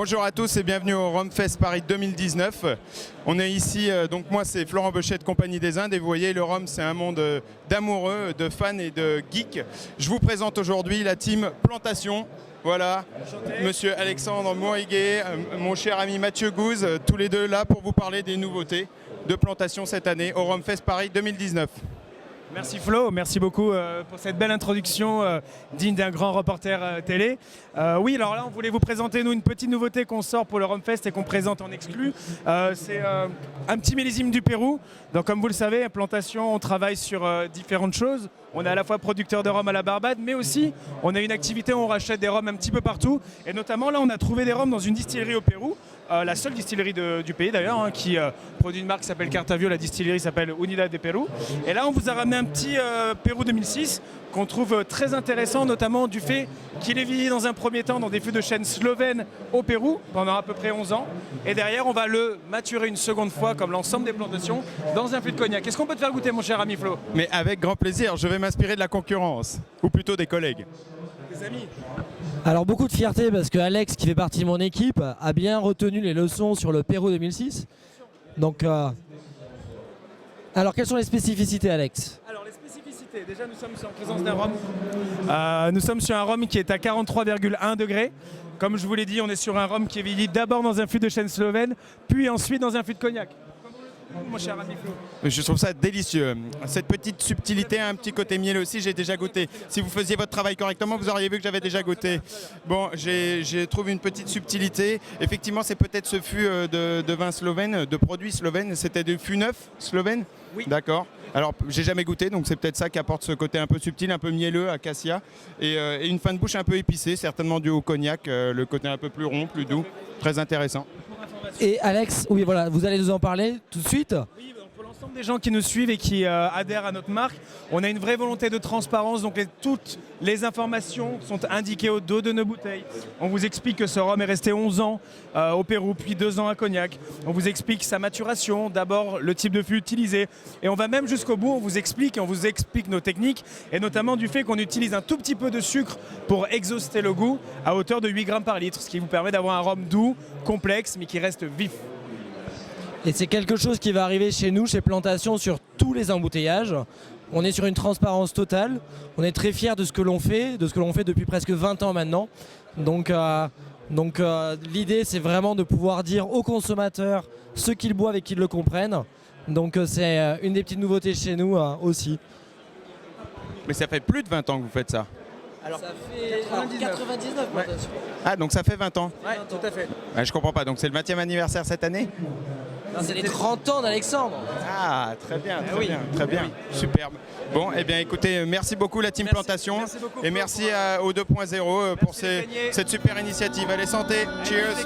Bonjour à tous et bienvenue au Romfest Paris 2019. On est ici, donc moi c'est Florent Beuchet de Compagnie des Indes et vous voyez le Rhum c'est un monde d'amoureux, de fans et de geeks. Je vous présente aujourd'hui la team Plantation. Voilà, monsieur Alexandre Moïguet, mon cher ami Mathieu Gouze, tous les deux là pour vous parler des nouveautés de Plantation cette année au Romfest Paris 2019. Merci Flo, merci beaucoup pour cette belle introduction digne d'un grand reporter télé. Oui, alors là on voulait vous présenter nous une petite nouveauté qu'on sort pour le Romfest et qu'on présente en exclu. C'est un petit millésime du Pérou. Donc comme vous le savez, à Plantation on travaille sur différentes choses. On est à la fois producteur de rhum à la Barbade, mais aussi on a une activité où on rachète des rhums un petit peu partout. Et notamment là on a trouvé des rhums dans une distillerie au Pérou. La seule distillerie du pays d'ailleurs, qui produit une marque qui s'appelle Cartavio, la distillerie s'appelle Unidad de Pérou. Et là on vous a ramené un petit Pérou 2006 qu'on trouve très intéressant, notamment du fait qu'il est vieilli dans un premier temps dans des fûts de chêne slovènes au Pérou pendant à peu près 11 ans. Et derrière on va le maturer une seconde fois comme l'ensemble des plantations dans un fût de cognac. Est-ce qu'on peut te faire goûter mon cher ami Flo? Mais avec grand plaisir, je vais m'inspirer de la concurrence, ou plutôt des collègues. Des amis. Alors beaucoup de fierté parce que Alex, qui fait partie de mon équipe, a bien retenu les leçons sur le Pérou 2006. Donc, alors quelles sont les spécificités, Alex? Alors les spécificités, déjà nous sommes en présence d'un rhum. Nous sommes sur un rhum qui est à 43,1 degrés. Comme je vous l'ai dit, on est sur un rhum qui est vieilli d'abord dans un fût de chêne slovène, puis ensuite dans un fût de cognac. Mon cher ami Flo. Je trouve ça délicieux. Cette petite subtilité a un petit côté mielleux aussi, j'ai déjà goûté. Si vous faisiez votre travail correctement, vous auriez vu que j'avais déjà goûté. Bon, j'ai trouvé une petite subtilité. Effectivement, c'est peut-être ce fût de vin slovène, de produits slovènes. C'était du fût neuf slovène? Oui. D'accord. Alors, j'ai jamais goûté, donc c'est peut-être ça qui apporte ce côté un peu subtil, un peu mielleux, acacia. Et une fin de bouche un peu épicée, certainement dû au cognac, le côté un peu plus rond, plus doux. Très intéressant. Et Alex, oui voilà, vous allez nous en parler tout de suite. Oui, donc pour l'ensemble des gens qui nous suivent et qui adhèrent à notre marque, on a une vraie volonté de transparence, donc toutes les informations sont indiquées au dos de nos bouteilles. On vous explique que ce rhum est resté 11 ans au Pérou, puis 2 ans à Cognac. On vous explique sa maturation, d'abord le type de fût utilisé, et on va même jusqu'au bout, on vous explique nos techniques, et notamment du fait qu'on utilise un tout petit peu de sucre pour exhauster le goût à hauteur de 8 grammes par litre, ce qui vous permet d'avoir un rhum doux, complexe, mais qui reste vif. Et c'est quelque chose qui va arriver chez nous, chez Plantation, sur tous les embouteillages. On est sur une transparence totale. On est très fiers de ce que l'on fait, depuis presque 20 ans maintenant. Donc l'idée, c'est vraiment de pouvoir dire aux consommateurs ce qu'ils boivent et qu'ils le comprennent. Donc c'est une des petites nouveautés chez nous aussi. Mais ça fait plus de 20 ans que vous faites ça. Alors, ça fait 99 Plantation. Ah, donc ça fait 20 ans. Ouais, tout à fait. Je comprends pas, donc c'est le 20e anniversaire cette année? C'est les 30 ans d'Alexandre. Ah, très bien, très bien, superbe. Bon, eh bien écoutez, merci beaucoup la team Plantation merci beaucoup, et merci au 2.0 pour cette super initiative. Allez, santé, cheers. Merci,